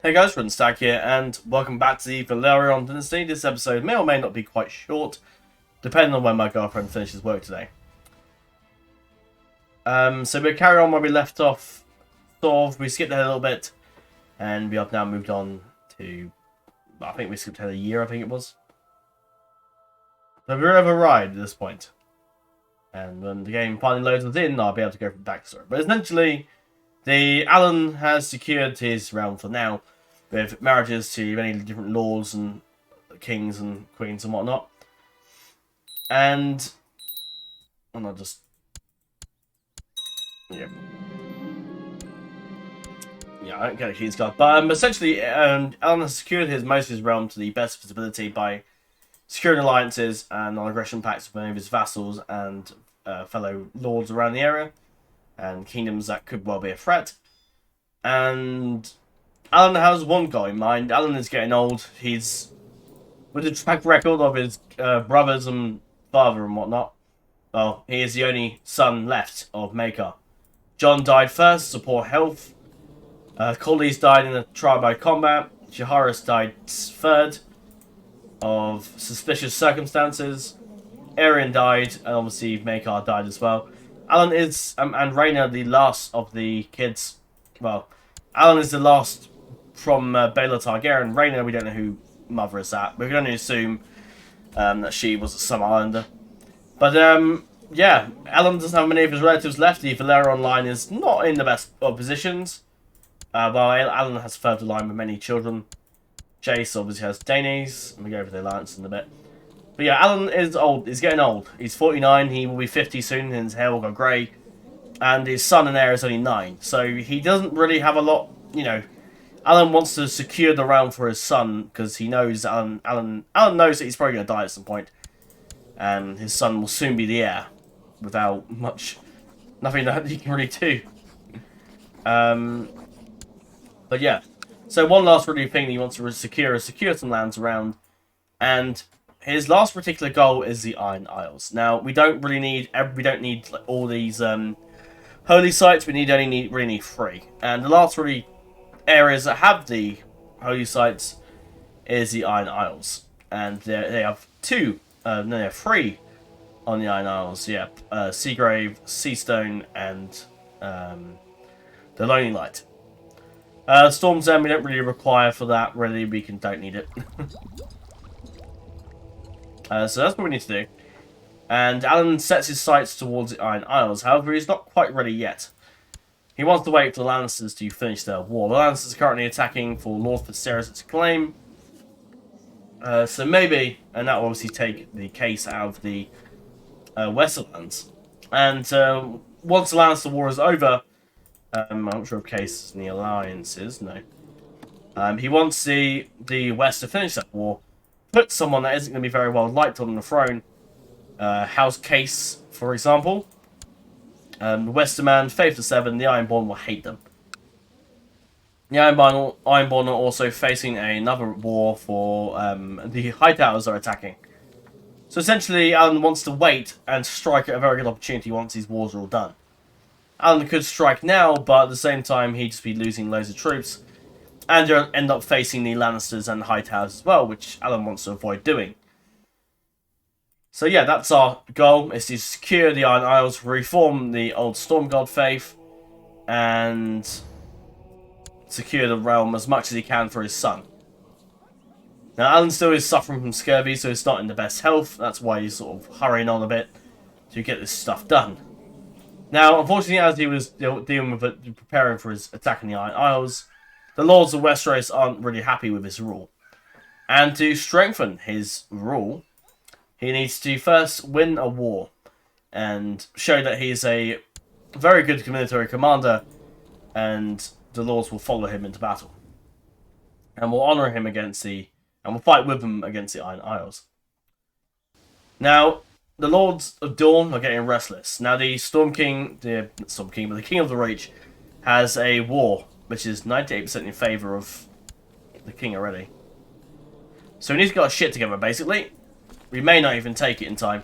Hey guys, FrozenStag here, and welcome back to the Velaryon Dynasty. This episode may or may not be quite short, depending on when my girlfriend finishes work today. So we'll carry on where we left off. We skipped ahead a little bit, and we have now moved on to, I think we skipped ahead a year, I think it was. So we're over a ride at this point. And when the game finally loads us in, I'll be able to go from backstory. But essentially, Alan has secured his realm for now, with marriages to many different lords and kings and queens and whatnot. And I'll just, yeah, I don't get a king's card, but essentially, Alan has secured most of his realm to the best visibility by securing alliances and non-aggression pacts with many of his vassals and fellow lords around the area, and kingdoms that could well be a threat. And Alan has one goal in mind. Alan is getting old. He's, with a track record of his brothers and father and whatnot, well, he is the only son left of Maker. John died first to poor health. Corlys died in a trial by combat. Jaharis died third of suspicious circumstances. Aerion died, and obviously Maker died as well. Alan is, and Rhaena, the last of the kids. Well, Alan is the last from Baelor Targaryen. Rhaena, we don't know who mother is that. We're going to assume that she was a Sun Islander. But, yeah, Alan doesn't have many of his relatives left. The Velaryon line is not in the best of positions. While Alan has further line with many children. Jace obviously has Daenerys, and we go over the alliance in a bit. But yeah, Alan is old. He's getting old. He's 49. He will be 50 soon, and his hair will go grey. And his son and heir is only 9. So he doesn't really have a lot, you know. Alan wants to secure the realm for his son, because he knows Alan knows that he's probably going to die at some point. And his son will soon be the heir, without nothing that he can really do. But yeah. So one last really thing that he wants to secure some lands around, and his last particular goal is the Iron Isles. Now we don't need like, all these holy sites. We really need 3, and the last really areas that have the holy sites is the Iron Isles, and they have 2, no, they have 3 on the Iron Isles. Yeah, Seagrave, Seastone, and the Lonely Light. Storm's End we don't really require for that, really, we don't need it. So that's what we need to do. And Alan sets his sights towards the Iron Isles, however he's not quite ready yet. He wants to wait for the Lannisters to finish their war. The Lannisters are currently attacking for Lord Viserys' claim. So maybe, and that will obviously take the case out of the Westerlands. And once the Lannister war is over, I'm not sure if Case is in the alliances, no. He wants the West to finish that war, put someone that isn't going to be very well liked on the throne. House Case, for example. The Westerman, Faith to 7, the Ironborn will hate them. The Ironborn are also facing another war for the Hightowers are attacking. So essentially, Alan wants to wait and strike at a very good opportunity once these wars are all done. Alan could strike now, but at the same time, he'd just be losing loads of troops. And end up facing the Lannisters and the Hightowers as well, which Alan wants to avoid doing. So yeah, that's our goal, is to secure the Iron Isles, reform the old Storm God faith, and secure the realm as much as he can for his son. Now, Alan still is suffering from scurvy, so he's not in the best health. That's why he's sort of hurrying on a bit to get this stuff done. Now, unfortunately, as he was dealing with it, preparing for his attack on the Iron Isles, the Lords of Westeros aren't really happy with his rule. And to strengthen his rule, he needs to first win a war and show that he's a very good military commander, and the Lords will follow him into battle. And will honour him and will fight with him against the Iron Isles. Now, the Lords of Dawn are getting restless. Now, the King of the Reach has a war, which is 98% in favour of the king already. So we need to get our shit together, basically. We may not even take it in time.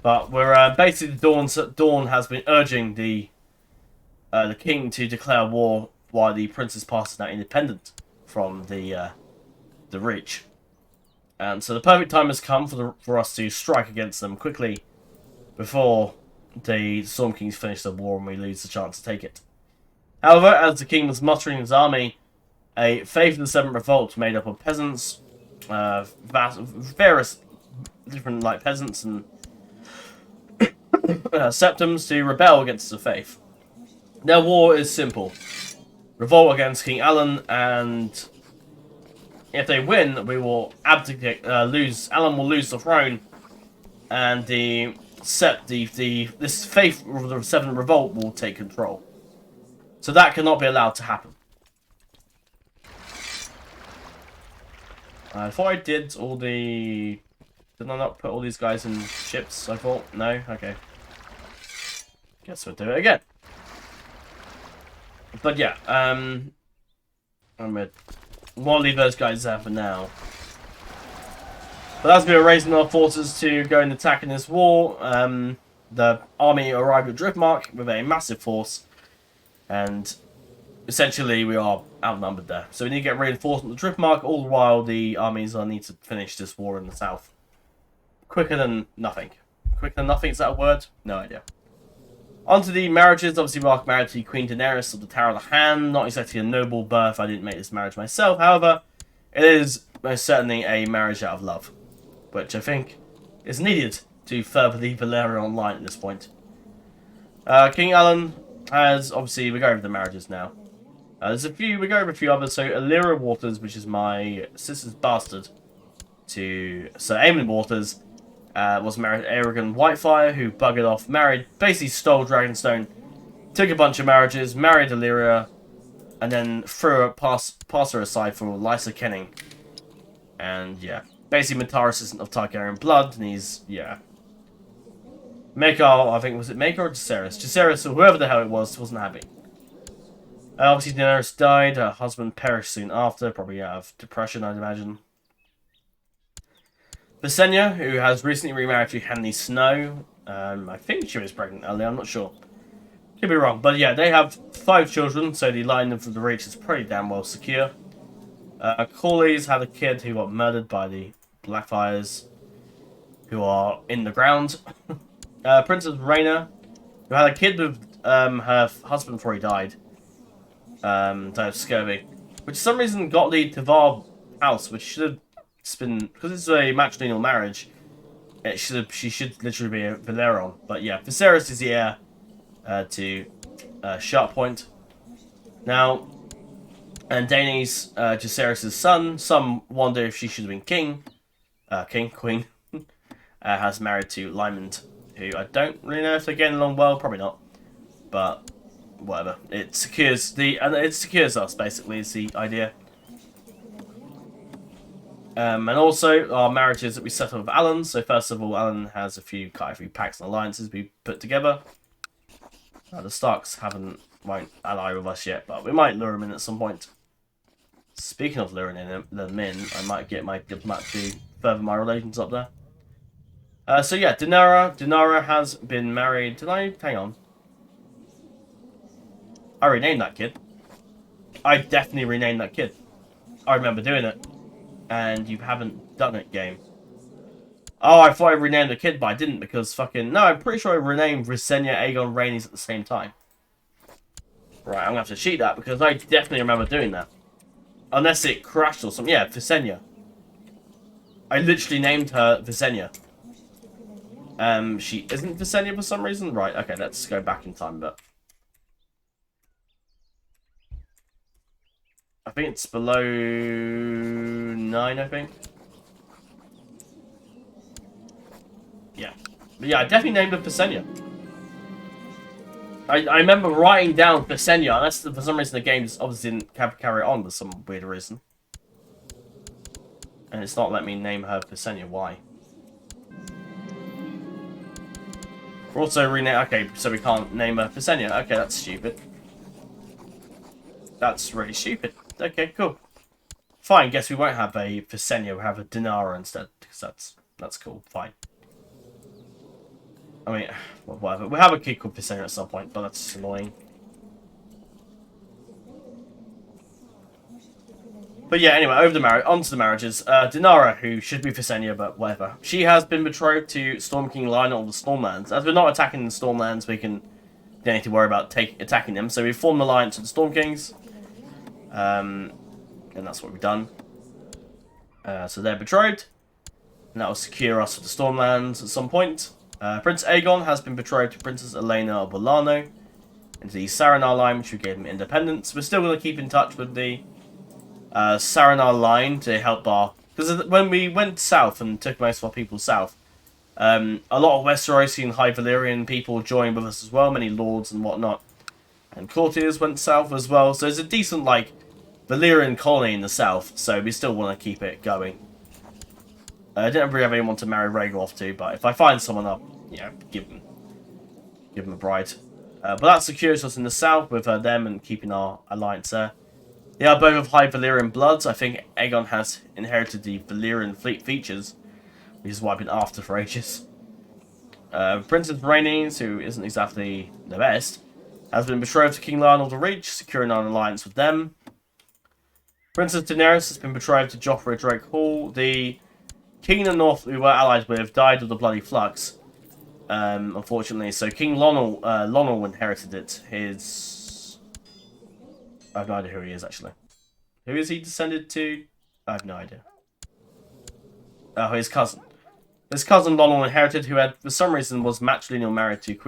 But we're basically, Dawn has been urging the king to declare war while the Prince's Pass is now independent. from the Reach. And so the perfect time has come for us to strike against them quickly before the Storm Kings finish the war and we lose the chance to take it. However, as the king was mustering his army, a Faith of the Seventh Revolt made up of peasants, various different like peasants and septums to rebel against the Faith. Their war is simple: revolt against King Alan, and if they win, we will abdicate. Alan will lose the throne, and this Faith of the Seventh Revolt will take control. So that cannot be allowed to happen. I thought I did all the... Did I not put all these guys in ships, I thought? No? Okay. Guess we'll do it again. But yeah, I'm gonna leave those guys there for now. But as we were raising our forces to go and attack in this war, the army arrived at Driftmark with a massive force, and essentially we are outnumbered there. So we need to get reinforcement to Driftmark, all the while the armies need to finish this war in the south. Quicker than nothing. Quicker than nothing, is that a word? No idea. On to the marriages. Obviously, we are married to Queen Daenerys of the Tower of the Hand. Not exactly a noble birth. I didn't make this marriage myself. However, it is most certainly a marriage out of love, which I think is needed to further the Velaryon line at this point. King Alan has, obviously, we go over the marriages now. We go over a few others. So Illyria Waters, which is my sister's bastard, to Sir Aemon Waters, was married to Aegon Whitefire, who buggered off, basically stole Dragonstone, took a bunch of marriages, married Illyria, and then passed her aside for Lysa Kenning. And yeah, basically Mentaris isn't of Targaryen blood, and he's, yeah. Maekar, I think, was it Maekar or Jacaerys? Jacaerys, or whoever the hell it was, wasn't happy. Obviously Daenerys died, her husband perished soon after, probably out of depression, I'd imagine. Visenya, who has recently remarried to Henry Snow. I think she was pregnant earlier, I'm not sure. Could be wrong, but yeah, they have 5 children, so the line of the Reach is pretty damn well secure. Corley's had a kid who got murdered by the Blackfyres, who are in the ground. Princess Rhaena, who had a kid with her husband before he died. Died of scurvy. Which for some reason got the Tavar house, which should have been, because it's a matrilineal marriage, she should literally be a Velaryon. But yeah, Viserys is the heir to Sharp Point. Now, and Daenerys, Jacaerys' son, some wonder if she should have been queen, has married to Lymond, who I don't really know if they're getting along well, probably not. But whatever. It secures us, basically, is the idea. And also our marriages that we settle with Alan. So first of all, Alan has quite a few pacts and alliances we put together. The Starks won't ally with us yet, but we might lure them in at some point. Speaking of luring them in, I might get my diplomat to further my relations up there. So yeah, Dinara has been married. Hang on. I renamed that kid. I definitely renamed that kid. I remember doing it. And you haven't done it, game. Oh, I thought I renamed the kid, but I didn't because fucking... No, I'm pretty sure I renamed Visenya, Aegon, Rhaenys at the same time. Right, I'm going to have to cheat that because I definitely remember doing that. Unless it crashed or something. Yeah, Visenya. I literally named her Visenya. She isn't Visenya for some reason? Right, okay, let's go back in time, but... I think it's below 9, I think. Yeah. But yeah, I definitely named her Visenya. I remember writing down Visenya, unless for some reason the game obviously didn't carry it on for some weird reason. And it's not letting me name her Visenya, why? We're also okay, so we can't name her Visenya. Okay, that's stupid. That's really stupid. Okay, cool. Fine, guess we won't have a Visenya, we'll have a Dinara instead, because that's cool, fine. I mean, well, whatever. We'll have a kid called Visenya at some point, but that's annoying. But yeah, anyway, onto the marriages. Dinara, who should be Visenya, but whatever. She has been betrothed to Storm King Lionel of the Stormlands. As we're not attacking the Stormlands, we can don't need to worry about attacking them. So we formed an alliance with the Storm Kings. And that's what we've done. So they're betrothed. And that will secure us with the Stormlands at some point. Prince Aegon has been betrothed to Princess Elena of Bolano into the Saranar line, which we gave him independence. We're still going to keep in touch with the Saranar line to help our... Because when we went south and took most of our people south, a lot of Westerosi and High Valyrian people joined with us as well, many lords and whatnot. And courtiers went south as well, so there's a decent, like, Valyrian colony in the south, so we still want to keep it going. I didn't really have anyone to marry Rhaegar off to, but if I find someone up, give them a bride. But that secures us in the south with them and keeping our alliance there. They are both of high Valyrian bloods. I think Aegon has inherited the Valyrian fleet features, which is what I've been after for ages. Princess Rhaenys, who isn't exactly the best, has been betrothed to King Lionel of the Reach, securing an alliance with them. Princess Daenerys has been betrothed to Joffrey Drake Hall. The King of the North we were allied with died of the Bloody Flux, unfortunately. So King Lonel inherited it. I have no idea who he is, actually. Who is he descended to? I have no idea. Oh, his cousin. His cousin Lonel inherited, who had, for some reason, was matrilineal married to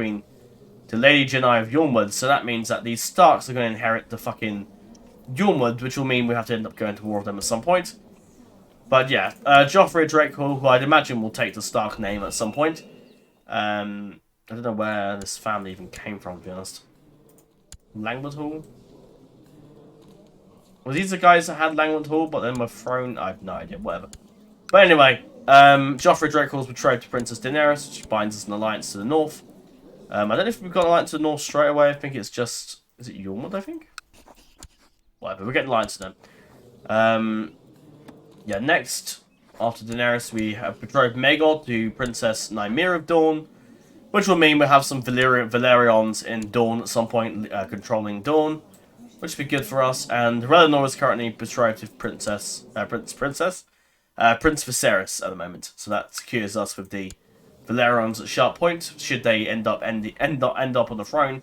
Lady Jenai of Yormwood. So that means that these Starks are going to inherit the fucking Yormwood, which will mean we have to end up going to war with them at some point. But yeah, Joffrey Drakehall, who I'd imagine will take the Stark name at some point. I don't know where this family even came from, to be honest. Langwood Hall? Were these the guys that had Langwood Hall, but then were thrown? I have no idea, whatever. But anyway, Joffrey Drakehall's betrothed to Princess Daenerys, which binds us an alliance to the north. I don't know if we've got an alliance to the north straight away. I think it's just... Is it Yormwood, I think? Whatever, we're getting alliance to them. Yeah, next, after Daenerys, we have betrothed Maegor to Princess Nymeria of Dorne, which will mean we have some Velaryons in Dorne at some point, controlling Dorne, which would be good for us. And Rhaenys is currently betrothed to Prince Viserys at the moment, so that secures us with the Velaryons at sharp point. Should they end up on the throne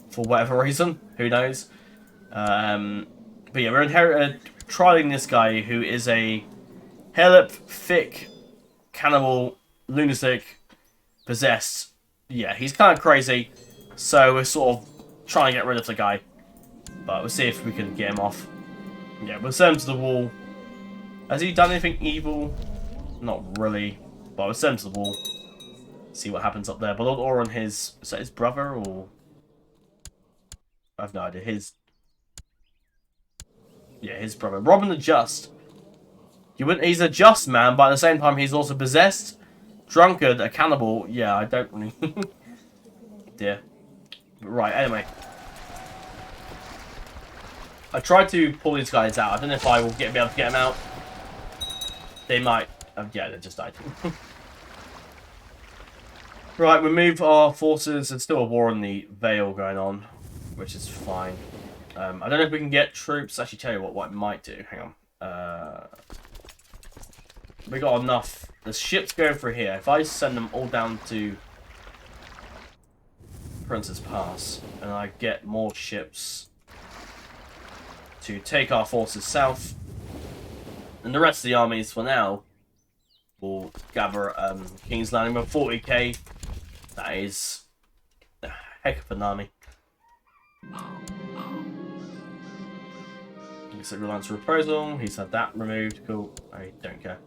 for whatever reason, who knows? But yeah, we're trialing this guy who is a Helip, thick, cannibal, lunatic, possessed. Yeah, he's kind of crazy, so we're sort of trying to get rid of the guy. But we'll see if we can get him off. Yeah, we'll send him to the wall. Has he done anything evil? Not really. But we'll send him to the wall. See what happens up there. But Lord Oron, is that his brother, or... I have no idea. His brother. Robin the Just. He's a just man, but at the same time he's also possessed, drunkard, a cannibal. Yeah, I don't really... Yeah. Right, anyway. I tried to pull these guys out. I don't know if I will be able to get them out. They might. Yeah, they just died. Right, we move our forces. There's still a war in the Vale going on, which is fine. I don't know if we can get troops. Actually, tell you what I might do. Hang on. We got enough. There's ships going through here. If I send them all down to Princess Pass, and I get more ships to take our forces south, and the rest of the armies for now will gather King's Landing with 40k. That is a heck of an army. So Reliance Reprisal, he's had that removed. Cool. I don't care.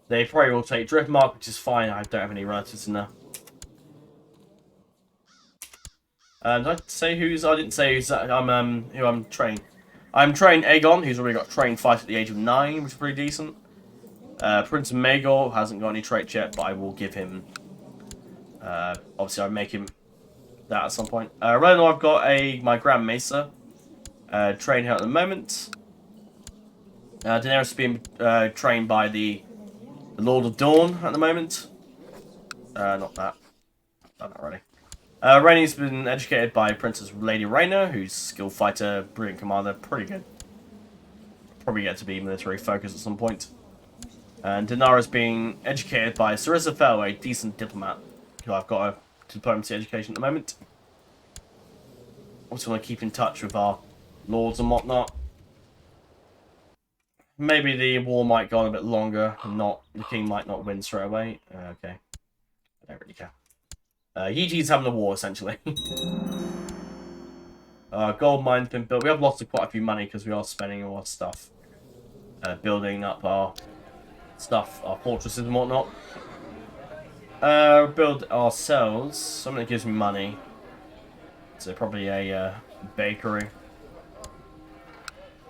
They probably will take Driftmark, which is fine. I don't have any relatives in there. Did I say who's? I didn't say who's. Who I'm training. I'm training Aegon, who's already got trained fight at the age of 9, which is pretty decent. Prince Maegor hasn't got any traits yet, but I will give him. Obviously, I'll make him that at some point. Rhaenys, I've got my Grand Mesa. Train her at the moment. Daenerys is being trained by the Lord of Dawn at the moment. Not that. Done that already. Rhaenys has been educated by Princess Lady Rhaena, who's skilled fighter, brilliant commander, pretty good. probably get to be military focused at some point. And Dinara is being educated by Sarissa Fell, a decent diplomat, who I've got a diplomacy education at the moment. Also want to keep in touch with our lords and whatnot. Maybe the war might go on a bit longer, and the king might not win straight away. Okay. I don't really care. Yiji's having a war, essentially. Gold mine's been built. We have lost quite a few money because we are spending all our stuff. Building up our stuff, our fortresses and whatnot. Build ourselves. Something that gives me money. So probably a bakery.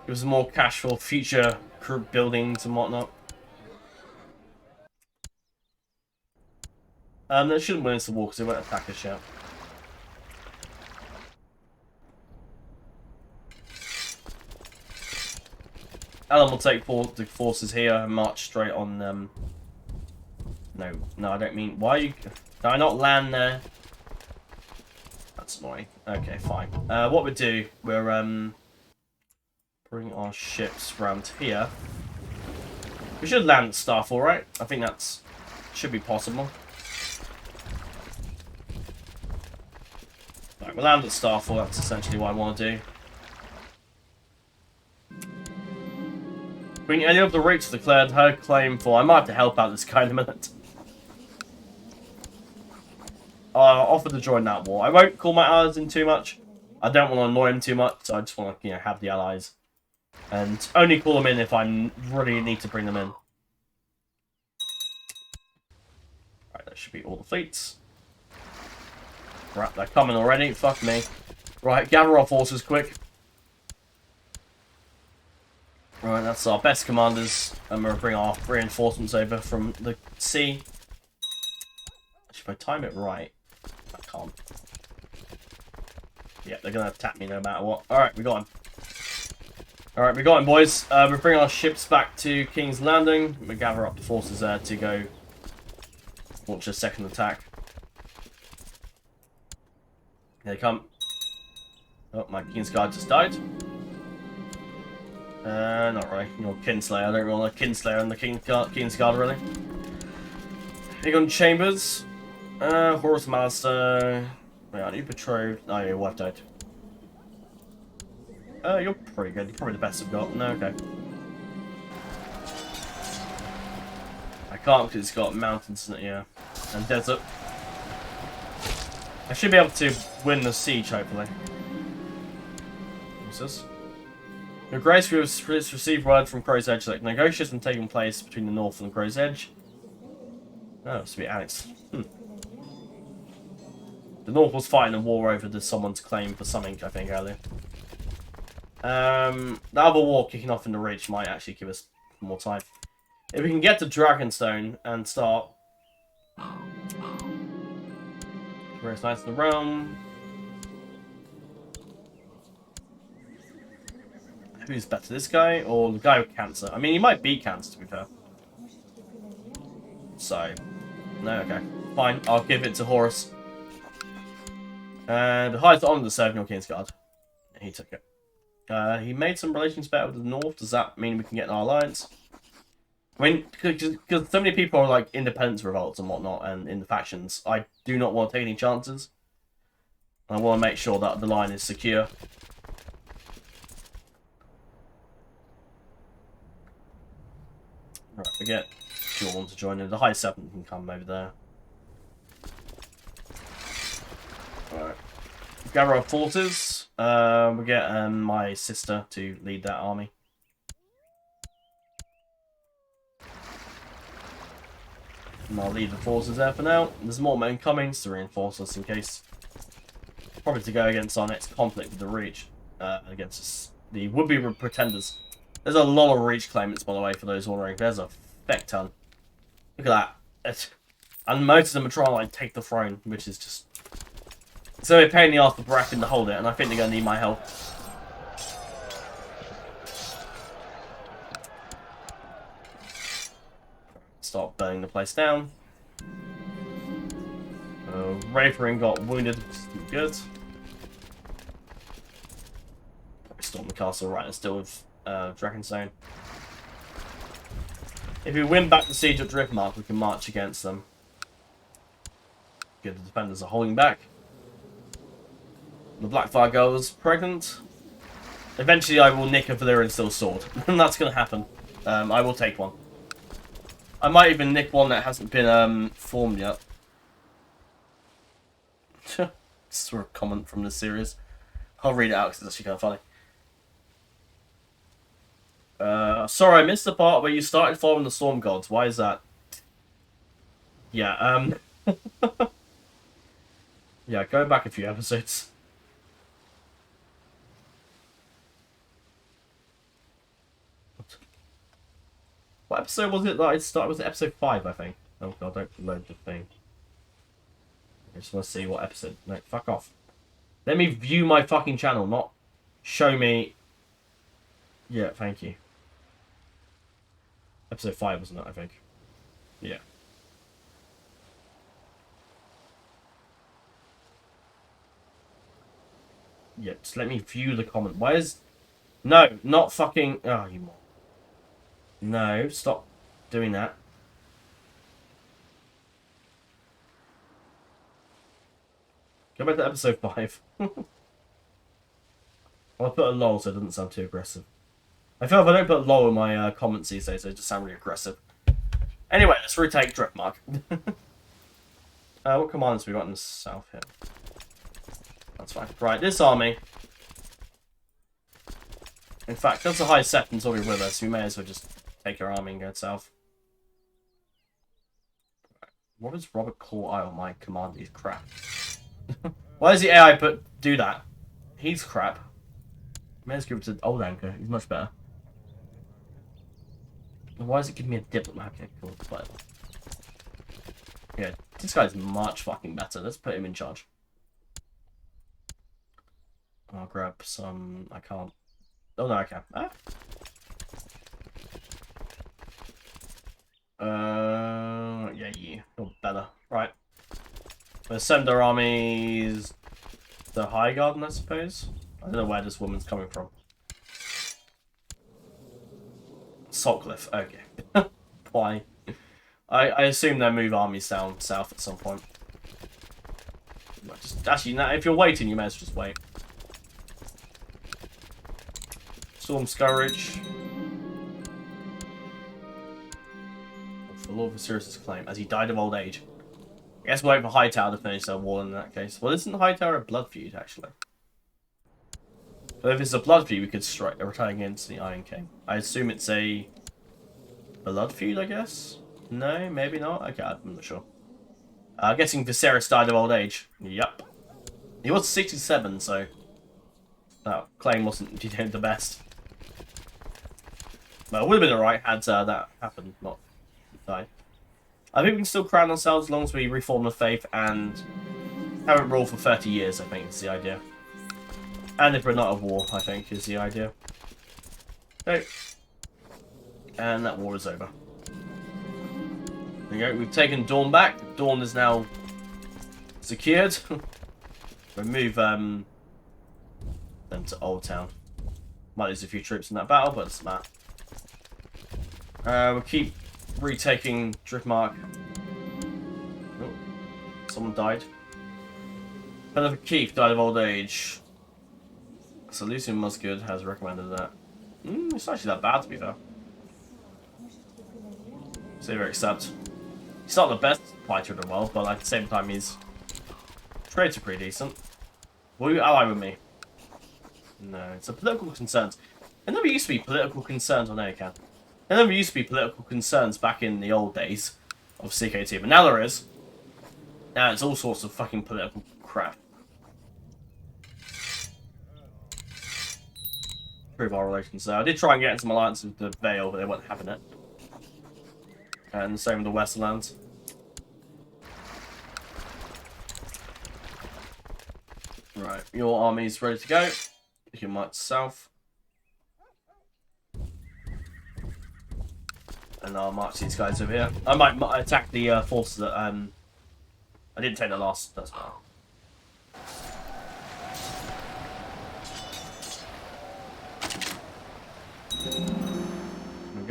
Gives us more cash for future buildings and whatnot. They shouldn't win us the war because they won't attack us yet. Alan will take the forces here and march straight on them. No, I don't mean. Why are you? Can I not land there? That's annoying. Okay, fine. What we do, we're bring our ships round here. We should land at Starfall, right? I think that's should be possible. Right, we'll land at Starfall. That's essentially what I want to do. Queen Elia of the Reach declared her claim for. I might have to help out this guy in a minute. I'll offer to join that war. I won't call my allies in too much. I don't want to annoy him too much, so I just want to, have the allies. And only call them in if I really need to bring them in. Right, that should be all the fleets. Right, they're coming already. Fuck me. Right, gather our forces quick. Right, that's our best commanders. And we'll bring our reinforcements over from the sea. If I time it right, I can't. Yeah, they're going to attack me no matter what. Alright, we got him. Alright, we got him, boys. We'll bring our ships back to King's Landing. We'll gather up the forces there to go launch a second attack. Here they come. Oh, my King's Guard just died. Not really. You're Kinslayer. I don't really like Kinslayer and the King's Guard, really. Aegon Chambers. Horus Master. Wait, are you betrothed? Oh, your wife died. You're pretty good. You're probably the best I've got. No, okay. I can't because it's got mountains in it, yeah. And desert. I should be able to win the siege, hopefully. What's this? Your Grace, we have received word from Crow's Edge that negotiations have taken place between the North and the Crow's Edge. Oh, it's to be Alex. The North was fighting a war over someone's claim for something, I think, earlier. The other war kicking off in the Ridge might actually give us more time. If we can get to Dragonstone and start... Various Knights of the Realm. Who's better, this guy or the guy with cancer? I mean, he might beat cancer, to be fair. So, no, okay. Fine, I'll give it to Horus. The highest honor to serve your King's Guard. He took it. He made some relations better with the North. Does that mean we can get in our alliance? I mean, because so many people are like independence revolts and whatnot, and in the factions, I do not want to take any chances. I want to make sure that the line is secure. Right, we get Dawn to join in. The High Seven can come over there. Alright. Gather our forces. We get my sister to lead that army. And I'll leave the forces there for now. There's more men coming to reinforce us in case. Probably to go against our next conflict with the Reach. Against the would-be pretenders. There's a lot of Reach claimants, by the way, for those wondering. There's a feck ton. Look at that. And most of them are trying to like take the throne, which is just... So they're paying the ass for Baratheon to hold it, and I think they're going to need my help. Start burning the place down. Raverin got wounded. Good. Probably storm the castle right and still with Dragonstone. If we win back the siege at Driftmark, we can march against them. Good, the defenders are holding back. The Blackfyre girl is pregnant. Eventually I will nick a Valyrian Steel Sword. And that's going to happen. I will take one. I might even nick one that hasn't been formed yet. This is a comment from this series. I'll read it out because it's actually kind of funny. Sorry, I missed the part where you started following the Storm Gods. Why is that? Yeah, yeah, go back a few episodes. What episode was it that I started? Was it episode 5, I think? Oh god, don't load the thing. I just want to see what episode. No, fuck off. Let me view my fucking channel, not show me. Yeah, thank you. Episode 5, wasn't it, I think? Yeah. Yeah, just let me view the comment. Why is... No, not fucking... Oh, you more. No, stop doing that. Go back to episode 5. I'll put a lol so it doesn't sound too aggressive. I feel if I don't put lol in my comments these days, they just sound really aggressive. Anyway, let's retake Driftmark. What commanders we got in the south here? That's fine. Right, this army. In fact, that's a high septon's already with us. We may as well just take our army and go south. What does Robert call I on my command? He's crap. Why does the AI do that? He's crap. May as well give it to Old Anchor. He's much better. Why does it give me a diplomat? Okay, cool. Whatever. Yeah, this guy's much fucking better. Let's put him in charge. I'll grab some... I can't... Oh, no, I can. Yeah, you're better. Right. Let's send our armies... The High Garden, I suppose? I don't know where this woman's coming from. Saltcliffe, okay. Why? I assume they'll move armies down south at some point. Actually, no, if you're waiting, you may as well just wait. Storm Scourge. For Lord Viserys' claim, as he died of old age. I guess we'll wait for Hightower to finish their war in that case. Well, isn't Hightower a blood feud, actually? But if it's a blood feud, we could return against the Iron King. I assume it's a blood feud, I guess? No, maybe not? Okay, I'm not sure. I'm guessing Viserys died of old age. Yup. He was 67, so... that claim wasn't the best. Well, it would have been alright had that happened, not died. I think we can still crown ourselves as long as we reform the faith and have it rule for 30 years, I think is the idea. And if we're not at war, I think, is the idea. Okay. And that war is over. There you go, we've taken Dawn back. Dawn is now secured. We'll move them to Old Town. Might lose a few troops in that battle, but it doesn't matter. We'll keep retaking Driftmark. Oh, someone died. Benefit Keith died of old age. So Lucian Musgood has recommended that. It's not actually that bad, to be fair. Saber accept. He's not the best fighter in the world, but at the same time he's trades are pretty decent. Will you ally with me? No, it's a political concerns. There never used to be political concerns on AirCan. There never used to be political concerns back in the old days of CKT, but now there is. Now it's all sorts of fucking political crap. Improve our relations there. I did try and get some alliances with the Vale, but they weren't having it. And the same with the Westerlands. Right, your army's ready to go. You can march south. And I'll march these guys over here. I might attack the forces that I didn't take the last. That's fine.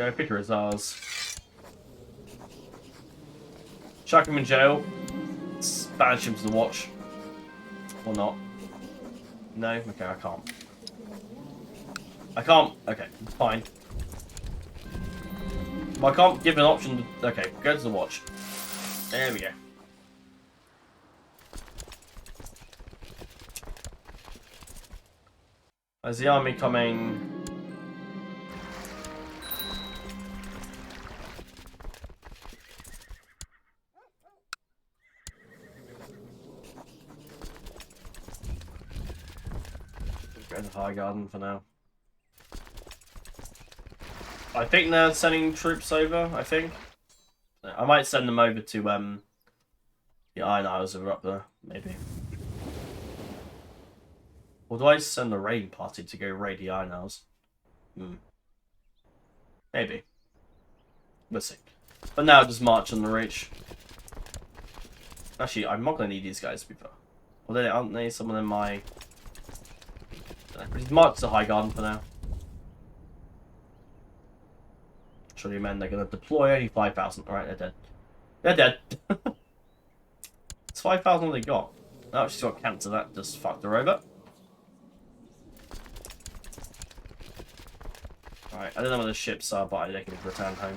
go. Peter is ours. Chuck him in jail. Banish him to the watch. Or not. No? Okay, I can't. I can't. Okay, fine. I can't give an option to... Okay, go to the watch. There we go. Is the army coming? Go to High Garden for now. I think they're sending troops over, I think. I might send them over to the Iron Isles are up there, maybe. Or do I send the raid party to go raid the Iron Isles? Maybe. We'll see. But now just march on the reach. Actually, I'm not going to need these guys to be fair. Well, aren't they someone in my... Just march to High Garden for now. Surely men, they're going to deploy only 5,000. Alright, they're dead. They're dead. It's 5,000 what they got. Oh, she's got cancer. That just fucked her over. Alright, I don't know where the ships are, but they can return home.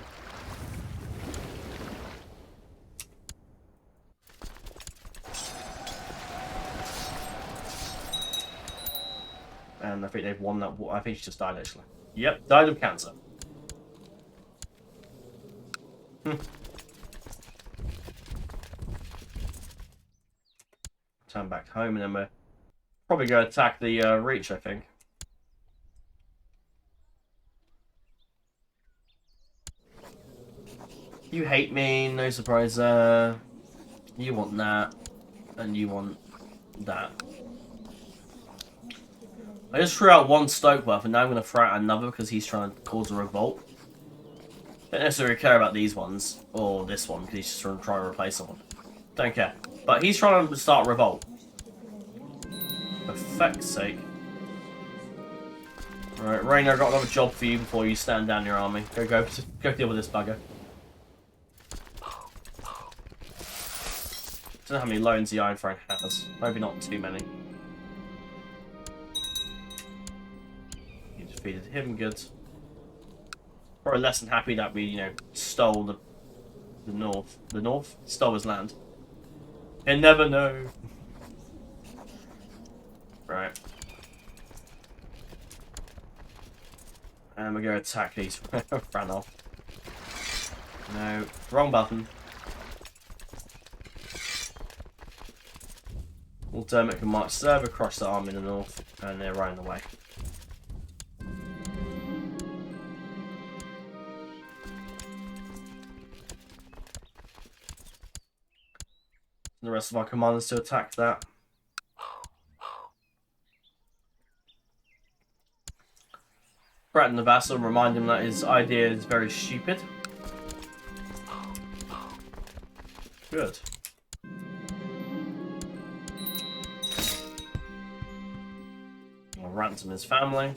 And I think they've won that war. I think she just died, actually. Yep, died of cancer. Turn back home, and then we're probably going to attack the Reach, I think. You hate me, no surprise there. You want that, and you want that. I just threw out one Stokeworth, and now I'm going to throw out another because he's trying to cause a revolt. Don't necessarily care about these ones, or this one, because he's just trying to replace someone. Don't care. But he's trying to start a revolt. For feck's sake. Alright, Rainer, I've got another job for you before you stand down your army. Go deal with this bugger. Don't know how many loans the Iron Throne has. Maybe not too many. You defeated him, good. Probably less than happy that we, you know, stole the north. The north? Stole his land. You never know. Right. And we're going to attack these. Ran off. No. Wrong button. All Dermot can march serve across the arm in the north. And they're right in the way. The rest of our commanders to attack that. Threaten the vassal and remind him that his idea is very stupid. Good. I'll ransom his family.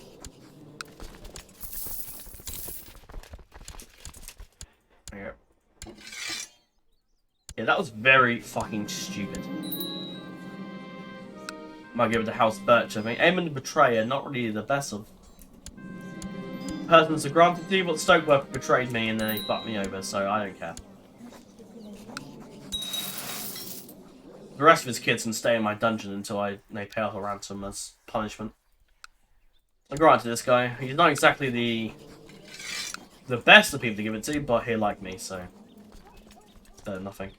There you go. Yeah, that was very fucking stupid. Might give it to House Birch, I think. Aemon the Betrayer, not really the best of persons are granted to, but Stokeworth betrayed me and then he fucked me over, so I don't care. The rest of his kids can stay in my dungeon until they pay off a ransom as punishment. I granted this guy. He's not exactly the best of people to give it to, but he liked me, so it's better than nothing.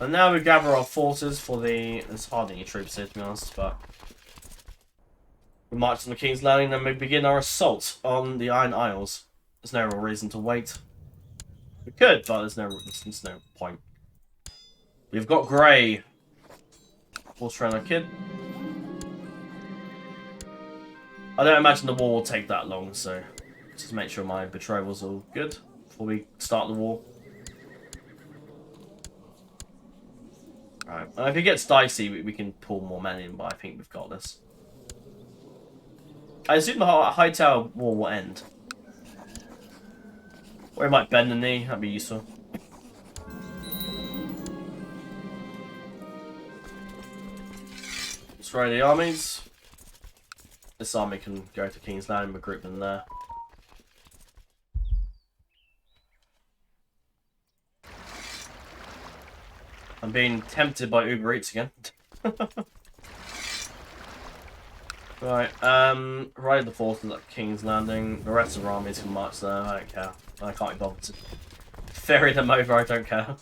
And now we gather our forces for the... There's hardly any troops here, to be honest, but... We march on the King's Landing and we begin our assault on the Iron Isles. There's no real reason to wait. We could, but there's no point. We've got Grey. Horse Trainer Kid. I don't imagine the war will take that long, so... Just make sure my betroyal's all good before we start the war. Alright, and if it gets dicey, we can pull more men in, but I think we've got this. I assume the High Tower War will end. Or it might bend the knee, that'd be useful. Let's raid the armies. This army can go to King's Landing and regroup them there. I'm being tempted by Uber Eats again. Right, raid the forces at King's Landing. The rest of our armies can march there. I don't care. I can't be bothered to ferry them over. I don't care.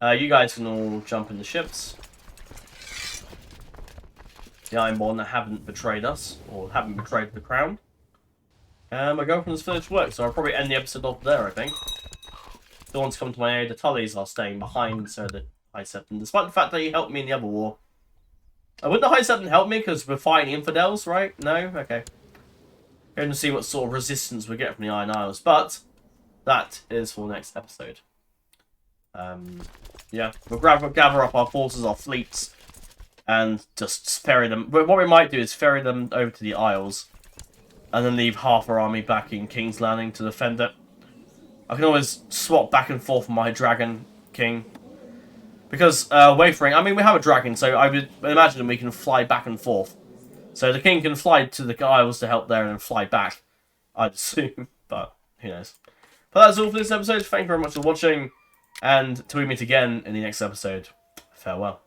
You guys can all jump in the ships. The Ironborn that haven't betrayed us, or haven't betrayed the crown. My girlfriend's finished work, so I'll probably end the episode off there, I think. The ones come to my aid, the Tullys are staying behind, so the High Septon, despite the fact that he helped me in the other war. Wouldn't the High Septon help me because we're fighting infidels, right? No? Okay. Going to see what sort of resistance we get from the Iron Isles, but that is for next episode. Yeah, we'll gather up our forces, our fleets, and just ferry them. But what we might do is ferry them over to the Isles, and then leave half our army back in King's Landing to defend it. I can always swap back and forth with my Dragon King. Because wayfaring, I mean, we have a dragon, so I would imagine we can fly back and forth. So the king can fly to the Isles to help there and then fly back, I'd assume, but who knows. But that's all for this episode. Thank you very much for watching, and till we meet again in the next episode, farewell.